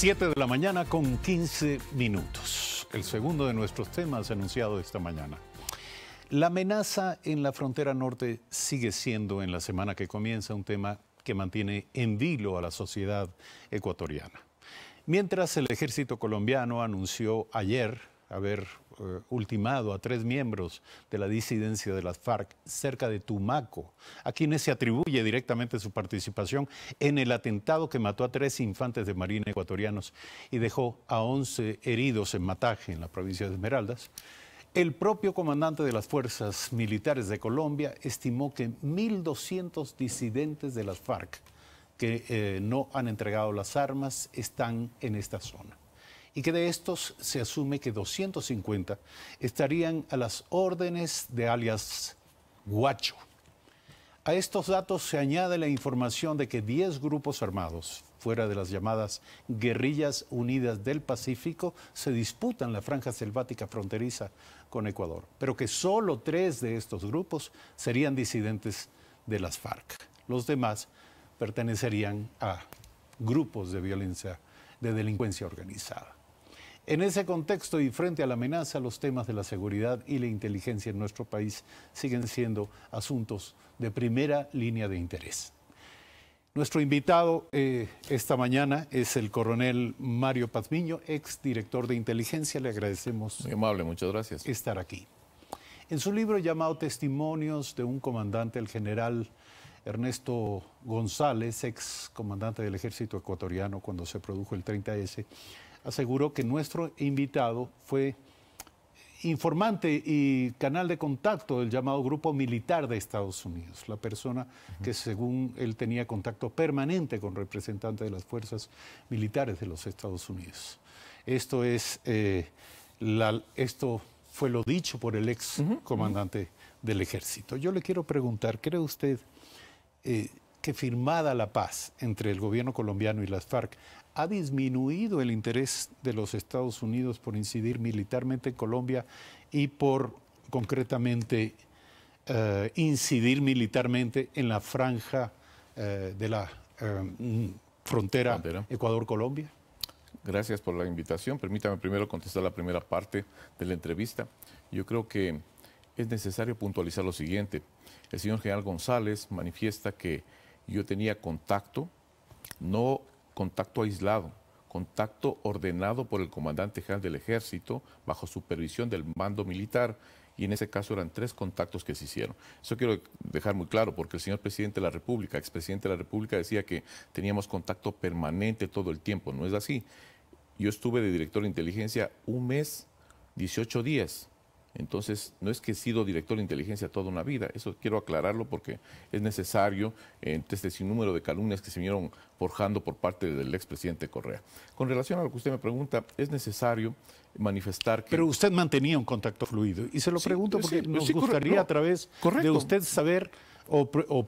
7 de la mañana con 15 minutos. El segundo de nuestros temas anunciado esta mañana. La amenaza en la frontera norte sigue siendo en la semana que comienza un tema que mantiene en vilo a la sociedad ecuatoriana. Mientras el ejército colombiano anunció ayer haber ultimado a 3 miembros de la disidencia de las FARC cerca de Tumaco, a quienes se atribuye directamente su participación en el atentado que mató a 3 infantes de marina ecuatorianos y dejó a 11 heridos en Mataje, en la provincia de Esmeraldas. El propio comandante de las fuerzas militares de Colombia estimó que 1.200 disidentes de las FARC que no han entregado las armas están en esta zona. Y que de estos se asume que 250 estarían a las órdenes de alias Guacho. A estos datos se añade la información de que 10 grupos armados, fuera de las llamadas Guerrillas Unidas del Pacífico, se disputan la franja selvática fronteriza con Ecuador, pero que solo 3 de estos grupos serían disidentes de las FARC. Los demás pertenecerían a grupos de violencia, de delincuencia organizada. En ese contexto y frente a la amenaza, los temas de la seguridad y la inteligencia en nuestro país siguen siendo asuntos de primera línea de interés. Nuestro invitado esta mañana es el coronel Mario Pazmiño, exdirector de inteligencia. Le agradecemos. Muy amable, muchas gracias. Estar aquí. En su libro llamado Testimonios de un comandante, el general Ernesto González, ex comandante del ejército ecuatoriano cuando se produjo el 30S, aseguró que nuestro invitado fue informante y canal de contacto del llamado Grupo Militar de Estados Unidos, la persona que según él tenía contacto permanente con representantes de las fuerzas militares de los Estados Unidos. Esto fue lo dicho por el ex comandante del ejército. Yo le quiero preguntar, ¿cree usted que firmada la paz entre el gobierno colombiano y las FARC, ha disminuido el interés de los Estados Unidos por incidir militarmente en Colombia y por, concretamente, incidir militarmente en la franja de la frontera Ecuador-Colombia? Gracias por la invitación. Permítame primero contestar la primera parte de la entrevista. Yo creo que es necesario puntualizar lo siguiente. El señor general González manifiesta que yo tenía contacto, no contacto aislado, contacto ordenado por el comandante general del ejército bajo supervisión del mando militar, y en ese caso eran 3 contactos que se hicieron. Eso quiero dejar muy claro porque el señor presidente de la República, expresidente de la República, decía que teníamos contacto permanente todo el tiempo. No es así. Yo estuve de director de inteligencia 1 mes, 18 días. Entonces, no es que he sido director de inteligencia toda una vida, eso quiero aclararlo porque es necesario entre este sinnúmero de calumnias que se vinieron forjando por parte del expresidente Correa. Con relación a lo que usted me pregunta, es necesario manifestar que... Pero usted mantenía un contacto fluido, y se lo pregunto porque nos gustaría a través de usted saber o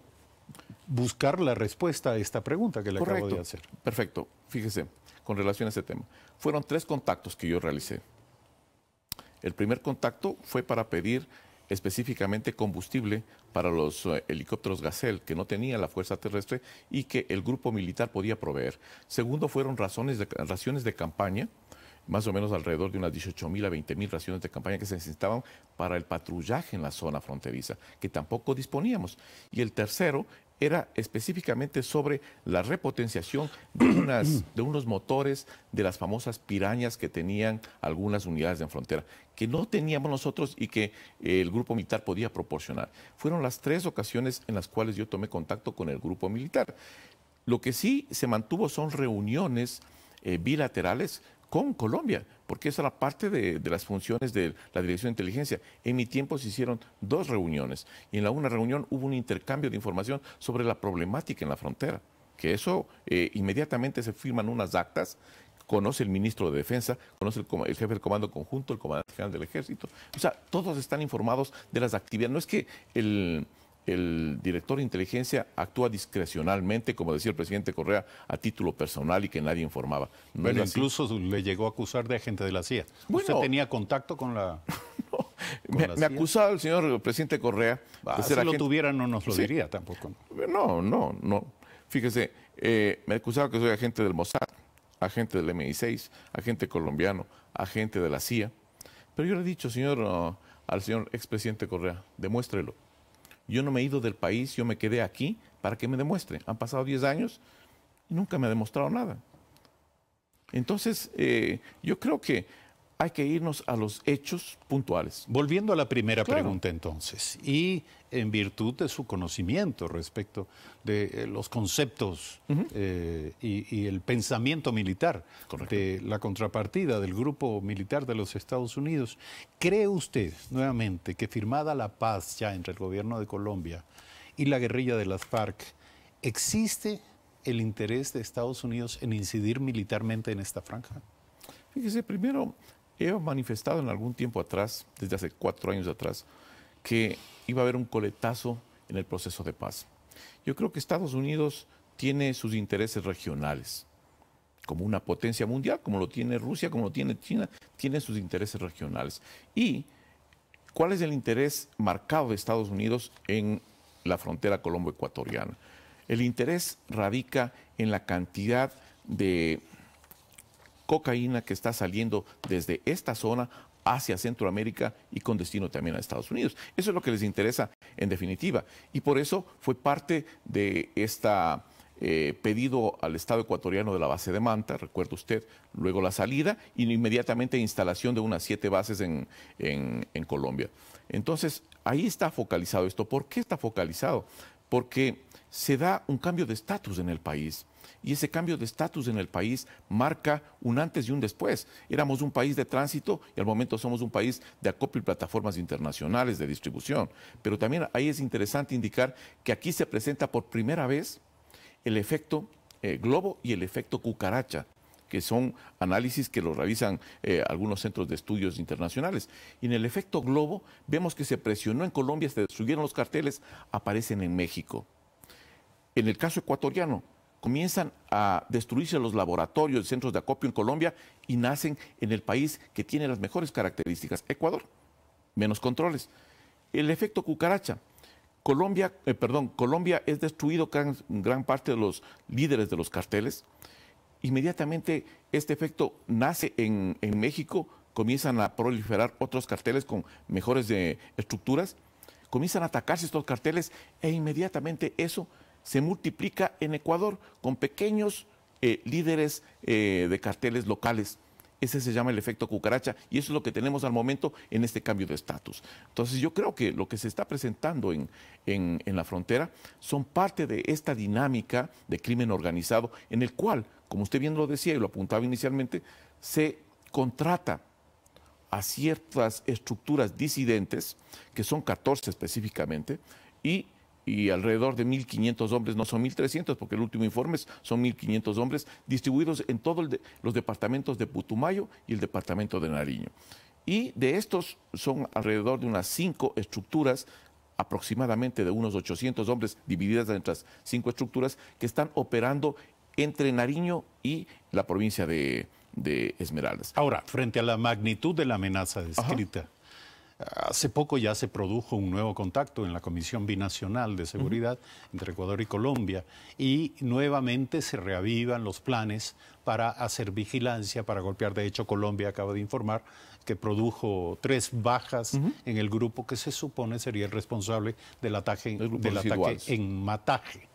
buscar la respuesta a esta pregunta que le acabo de hacer. Perfecto, fíjese, con relación a ese tema. Fueron 3 contactos que yo realicé. El primer contacto fue para pedir específicamente combustible para los helicópteros Gazelle, que no tenía la fuerza terrestre y que el grupo militar podía proveer. Segundo, fueron raciones de campaña, más o menos alrededor de unas 18.000 a 20.000 raciones de campaña que se necesitaban para el patrullaje en la zona fronteriza, que tampoco disponíamos. Y el tercero era específicamente sobre la repotenciación de unos motores de las famosas pirañas que tenían algunas unidades de frontera, que no teníamos nosotros y que el grupo militar podía proporcionar. Fueron las 3 ocasiones en las cuales yo tomé contacto con el grupo militar. Lo que sí se mantuvo son reuniones bilaterales con Colombia, porque esa era parte de las funciones de la Dirección de Inteligencia. En mi tiempo se hicieron 2 reuniones y en la una reunión hubo un intercambio de información sobre la problemática en la frontera, que eso inmediatamente se firman unas actas, conoce el ministro de Defensa, conoce el jefe del Comando Conjunto, el comandante general del Ejército. O sea, todos están informados de las actividades. No es que el director de inteligencia actúa discrecionalmente, como decía el presidente Correa, a título personal y que nadie informaba. No, bueno, incluso le llegó a acusar de agente de la CIA. Bueno, ¿usted tenía contacto con la...? No, me acusaba el señor presidente Correa de ser agente... Si lo tuviera no nos lo diría tampoco. No. Fíjese, me acusaba que soy agente del Mossad. agente del MI6, agente colombiano, agente de la CIA. Pero yo le he dicho, al señor expresidente Correa, demuéstrelo. Yo no me he ido del país, yo me quedé aquí para que me demuestre. Han pasado 10 años y nunca me ha demostrado nada. Entonces, yo creo que hay que irnos a los hechos puntuales. Volviendo a la primera pregunta entonces, y en virtud de su conocimiento respecto de los conceptos y el pensamiento militar de la contrapartida del grupo militar de los Estados Unidos, ¿cree usted nuevamente que firmada la paz ya entre el gobierno de Colombia y la guerrilla de las FARC, existe el interés de Estados Unidos en incidir militarmente en esta franja? Fíjese, primero, he manifestado en algún tiempo atrás, desde hace 4 años atrás, que iba a haber un coletazo en el proceso de paz. Yo creo que Estados Unidos tiene sus intereses regionales. Como una potencia mundial, como lo tiene Rusia, como lo tiene China, tiene sus intereses regionales. ¿Y cuál es el interés marcado de Estados Unidos en la frontera colombo-ecuatoriana? El interés radica en la cantidad de cocaína que está saliendo desde esta zona hacia Centroamérica y con destino también a Estados Unidos. Eso es lo que les interesa en definitiva. Y por eso fue parte de esta pedido al Estado ecuatoriano de la base de Manta, recuerda usted, luego la salida y inmediatamente instalación de unas 7 bases en Colombia. Entonces, ahí está focalizado esto. ¿Por qué está focalizado? Porque se da un cambio de estatus en el país. Y ese cambio de estatus en el país marca un antes y un después. Éramos un país de tránsito y al momento somos un país de acopio y plataformas internacionales de distribución. Pero también ahí es interesante indicar que aquí se presenta por primera vez el efecto globo y el efecto cucaracha, que son análisis que lo realizan algunos centros de estudios internacionales. Y en el efecto globo vemos que se presionó en Colombia, se destruyeron los carteles, aparecen en México. En el caso ecuatoriano, comienzan a destruirse los laboratorios, centros de acopio en Colombia y nacen en el país que tiene las mejores características, Ecuador, menos controles. El efecto cucaracha. Colombia es destruido gran parte de los líderes de los carteles. Inmediatamente este efecto nace en México, comienzan a proliferar otros carteles con mejores estructuras, comienzan a atacarse estos carteles e inmediatamente eso se multiplica en Ecuador con pequeños líderes de carteles locales. Ese se llama el efecto cucaracha y eso es lo que tenemos al momento en este cambio de estatus. Entonces yo creo que lo que se está presentando en la frontera son parte de esta dinámica de crimen organizado en el cual, como usted bien lo decía y lo apuntaba inicialmente, se contrata a ciertas estructuras disidentes, que son 14 específicamente, y alrededor de 1.500 hombres, no son 1.300, porque el último informe son 1.500 hombres distribuidos en todos los departamentos de Putumayo y el departamento de Nariño. Y de estos son alrededor de unas 5 estructuras, aproximadamente de unos 800 hombres divididas entre las 5 estructuras que están operando entre Nariño y la provincia de Esmeraldas. Ahora, frente a la magnitud de la amenaza descrita, hace poco ya se produjo un nuevo contacto en la Comisión Binacional de Seguridad entre Ecuador y Colombia y nuevamente se reavivan los planes para hacer vigilancia, para golpear. De hecho, Colombia acaba de informar que produjo 3 bajas en el grupo que se supone sería el responsable del ataque en Mataje.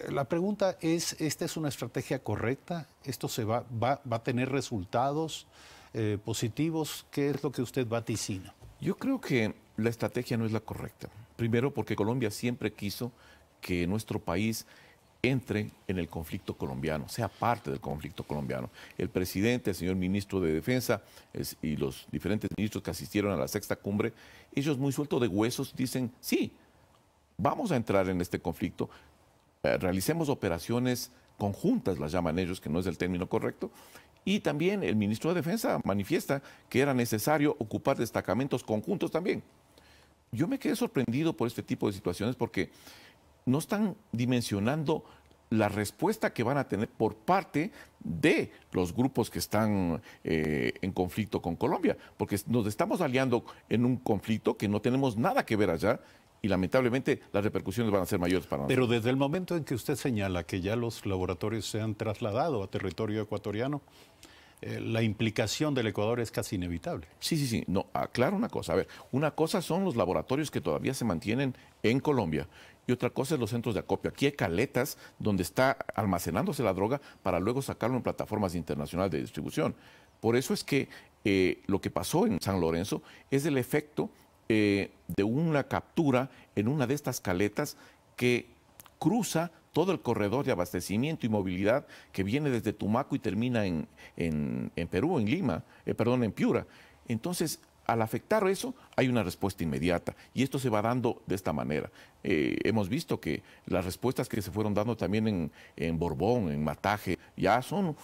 La pregunta es, ¿esta es una estrategia correcta? ¿Esto va a tener resultados positivos? ¿Qué es lo que usted vaticina? Yo creo que la estrategia no es la correcta. Primero, porque Colombia siempre quiso que nuestro país entre en el conflicto colombiano, sea parte del conflicto colombiano. El presidente, el señor ministro de Defensa y los diferentes ministros que asistieron a la 6ª cumbre, ellos muy sueltos de huesos dicen, sí, vamos a entrar en este conflicto, realicemos operaciones conjuntas, las llaman ellos, que no es el término correcto. Y también el ministro de Defensa manifiesta que era necesario ocupar destacamentos conjuntos también. Yo me quedé sorprendido por este tipo de situaciones porque no están dimensionando la respuesta que van a tener por parte de los grupos que están en conflicto con Colombia, porque nos estamos aliando en un conflicto que no tenemos nada que ver allá y lamentablemente las repercusiones van a ser mayores para nosotros. Pero desde el momento en que usted señala que ya los laboratorios se han trasladado a territorio ecuatoriano, la implicación del Ecuador es casi inevitable. Sí. No, aclaro una cosa. A ver, una cosa son los laboratorios que todavía se mantienen en Colombia y otra cosa es los centros de acopio. Aquí hay caletas donde está almacenándose la droga para luego sacarlo en plataformas internacionales de distribución. Por eso es que lo que pasó en San Lorenzo es el efecto de una captura en una de estas caletas que cruza todo el corredor de abastecimiento y movilidad que viene desde Tumaco y termina en Perú, en Lima, en Piura. Entonces, al afectar eso, hay una respuesta inmediata y esto se va dando de esta manera. Hemos visto que las respuestas que se fueron dando también en Borbón, en Mataje, ya son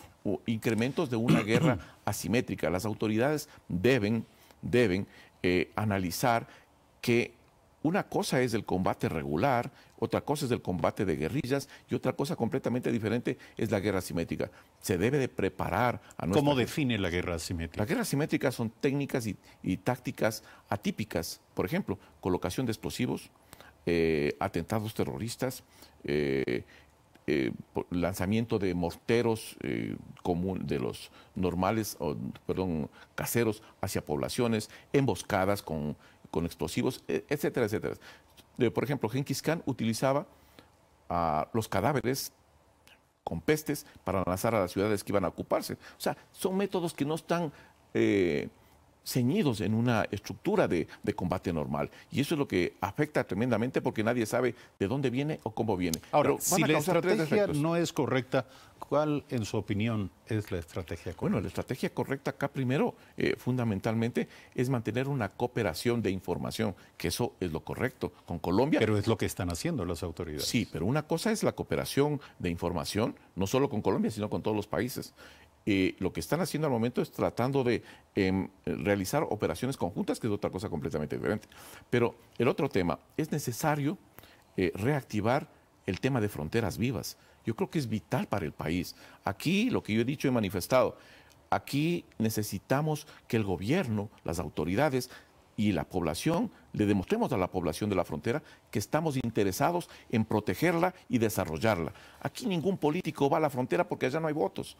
incrementos de una guerra asimétrica. Las autoridades deben analizar que una cosa es el combate regular, otra cosa es el combate de guerrillas y otra cosa completamente diferente es la guerra asimétrica. Se debe de preparar a nuestra... ¿Cómo define la guerra asimétrica? La guerra asimétrica son técnicas y tácticas atípicas. Por ejemplo, colocación de explosivos, atentados terroristas, lanzamiento de morteros de los normales, caseros hacia poblaciones, emboscadas con explosivos, etcétera, etcétera. Por ejemplo, Genghis Khan utilizaba los cadáveres con pestes para lanzar a las ciudades que iban a ocuparse. O sea, son métodos que no están ceñidos en una estructura de combate normal. Y eso es lo que afecta tremendamente porque nadie sabe de dónde viene o cómo viene. Ahora, si la estrategia no es correcta, ¿cuál, en su opinión, es la estrategia correcta? Bueno, la estrategia correcta acá primero, fundamentalmente, es mantener una cooperación de información, que eso es lo correcto con Colombia. Pero es lo que están haciendo las autoridades. Sí, pero una cosa es la cooperación de información, no solo con Colombia, sino con todos los países. Lo que están haciendo al momento es tratando de realizar operaciones conjuntas, que es otra cosa completamente diferente. Pero el otro tema, es necesario reactivar el tema de fronteras vivas. Yo creo que es vital para el país. Aquí, lo que yo he dicho, he manifestado, aquí necesitamos que el gobierno, las autoridades y la población, le demostremos a la población de la frontera que estamos interesados en protegerla y desarrollarla. Aquí ningún político va a la frontera porque allá no hay votos.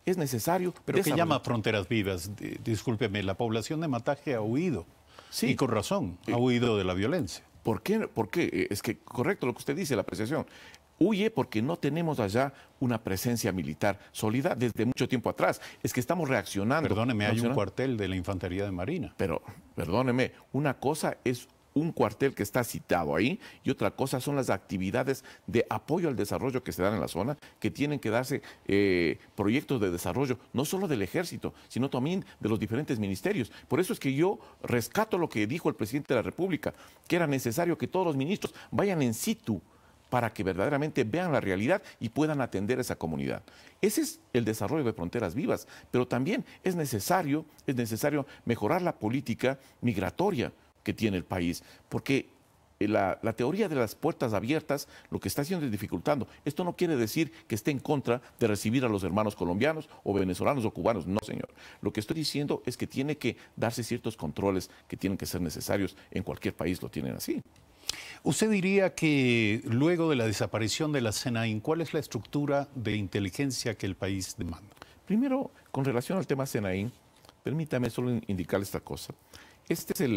Es necesario... ¿Pero qué llama fronteras vivas? Discúlpeme, la población de Mataje ha huido. Sí. Y con razón, ha huido de la violencia. ¿Por qué? Porque es que, correcto lo que usted dice, la apreciación. Huye porque no tenemos allá una presencia militar sólida desde mucho tiempo atrás. Es que estamos reaccionando. Perdóneme, hay un cuartel de la Infantería de Marina. Pero, perdóneme, una cosa es un cuartel que está citado ahí y otra cosa son las actividades de apoyo al desarrollo que se dan en la zona, que tienen que darse proyectos de desarrollo, no solo del ejército, sino también de los diferentes ministerios. Por eso es que yo rescato lo que dijo el presidente de la República, que era necesario que todos los ministros vayan en situ para que verdaderamente vean la realidad y puedan atender a esa comunidad. Ese es el desarrollo de fronteras vivas, pero también es necesario mejorar la política migratoria que tiene el país, porque la teoría de las puertas abiertas lo que está haciendo es dificultando. Esto no quiere decir que esté en contra de recibir a los hermanos colombianos o venezolanos o cubanos, no señor. Lo que estoy diciendo es que tiene que darse ciertos controles que tienen que ser necesarios, en cualquier país lo tienen así. ¿Usted diría que luego de la desaparición de la SENAIN, cuál es la estructura de inteligencia que el país demanda? Primero, con relación al tema SENAIN, permítame solo indicarle esta cosa. Esta es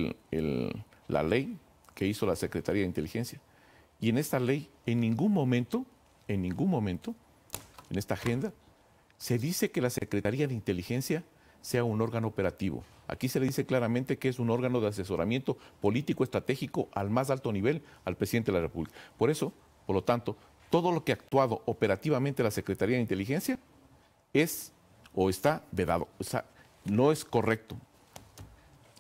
la ley que hizo la Secretaría de Inteligencia. Y en esta ley, en ningún momento, en esta agenda, se dice que la Secretaría de Inteligencia sea un órgano operativo. Aquí se le dice claramente que es un órgano de asesoramiento político estratégico al más alto nivel al presidente de la República. Por eso, por lo tanto, todo lo que ha actuado operativamente la Secretaría de Inteligencia es o está vedado. O sea, no es correcto.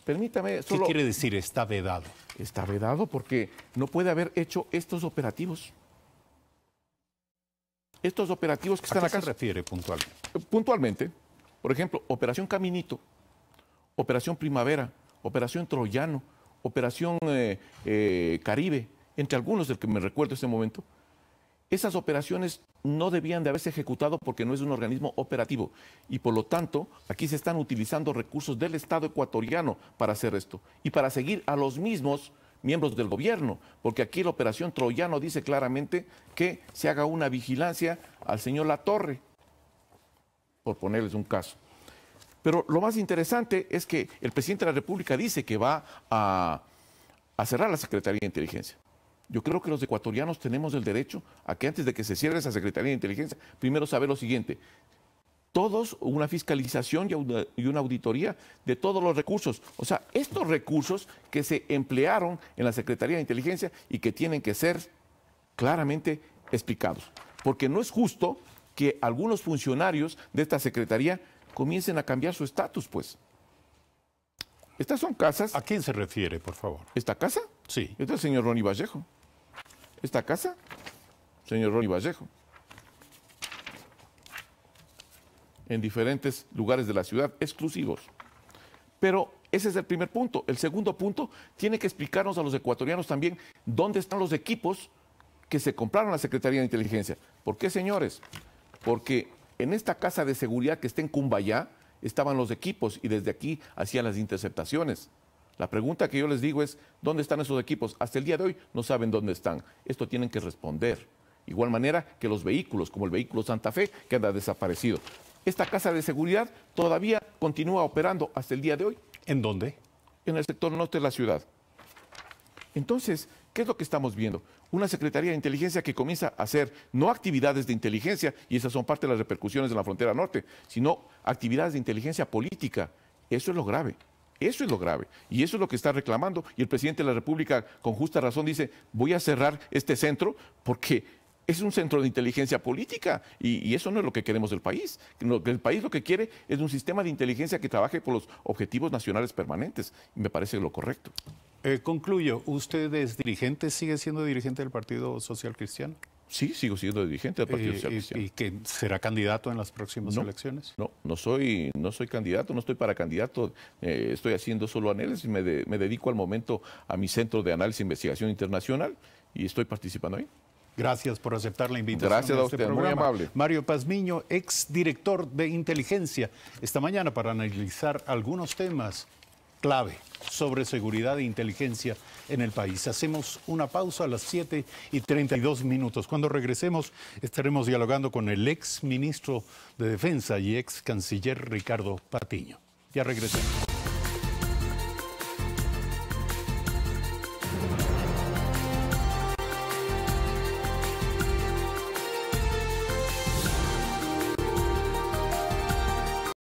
Permítame solo... ¿Qué quiere decir está vedado? Está vedado porque no puede haber hecho estos operativos. Estos operativos que están acá... ¿A qué se refiere puntualmente? Puntualmente, por ejemplo, Operación Caminito, Operación Primavera, Operación Troyano, Operación Caribe, entre algunos del que me recuerdo en este momento. Esas operaciones no debían de haberse ejecutado porque no es un organismo operativo y por lo tanto aquí se están utilizando recursos del Estado ecuatoriano para hacer esto y para seguir a los mismos miembros del gobierno, porque aquí la operación Troyano dice claramente que se haga una vigilancia al señor Latorre, por ponerles un caso. Pero lo más interesante es que el presidente de la República dice que va a cerrar la Secretaría de Inteligencia. Yo creo que los ecuatorianos tenemos el derecho a que antes de que se cierre esa Secretaría de Inteligencia, primero saber lo siguiente: todos una fiscalización y una auditoría de todos los recursos. O sea, estos recursos que se emplearon en la Secretaría de Inteligencia y que tienen que ser claramente explicados. Porque no es justo que algunos funcionarios de esta Secretaría comiencen a cambiar su estatus, pues. Estas son casas. ¿A quién se refiere, por favor? ¿Esta casa? Sí. Este es el señor Ronnie Vallejo. ¿Esta casa? Señor Ronnie Vallejo. En diferentes lugares de la ciudad, exclusivos. Pero ese es el primer punto. El segundo punto, tiene que explicarnos a los ecuatorianos también dónde están los equipos que se compraron a la Secretaría de Inteligencia. ¿Por qué, señores? Porque en esta casa de seguridad que está en Cumbayá estaban los equipos y desde aquí hacían las interceptaciones. La pregunta que yo les digo es, ¿dónde están esos equipos? Hasta el día de hoy no saben dónde están. Esto tienen que responder. Igual manera que los vehículos, como el vehículo Santa Fe, que anda desaparecido. Esta casa de seguridad todavía continúa operando hasta el día de hoy. ¿En dónde? En el sector norte de la ciudad. Entonces, ¿qué es lo que estamos viendo? Una Secretaría de Inteligencia que comienza a hacer no actividades de inteligencia, y esas son parte de las repercusiones de la frontera norte, sino actividades de inteligencia política. Eso es lo grave. Eso es lo grave. Y eso es lo que está reclamando. Y el presidente de la República, con justa razón, dice, voy a cerrar este centro porque es un centro de inteligencia política. Y eso no es lo que queremos del país. El país lo que quiere es un sistema de inteligencia que trabaje por los objetivos nacionales permanentes. Y me parece lo correcto. Concluyo. ¿Usted es dirigente, sigue siendo dirigente del Partido Social Cristiano? Sí, sigo siendo dirigente del Partido Social Cristiano. ¿Y que será candidato en las próximas elecciones? No soy candidato, no estoy para candidato. Estoy haciendo solo análisis, me dedico al momento a mi centro de análisis e investigación internacional y estoy participando ahí. Gracias por aceptar la invitación. Gracias a usted, muy amable. Mario Pazmiño, exdirector de inteligencia, esta mañana para analizar algunos temas clave sobre seguridad e inteligencia en el país. Hacemos una pausa a las 7:32. Cuando regresemos estaremos dialogando con el ex ministro de Defensa y ex canciller Ricardo Patiño. Ya regresemos.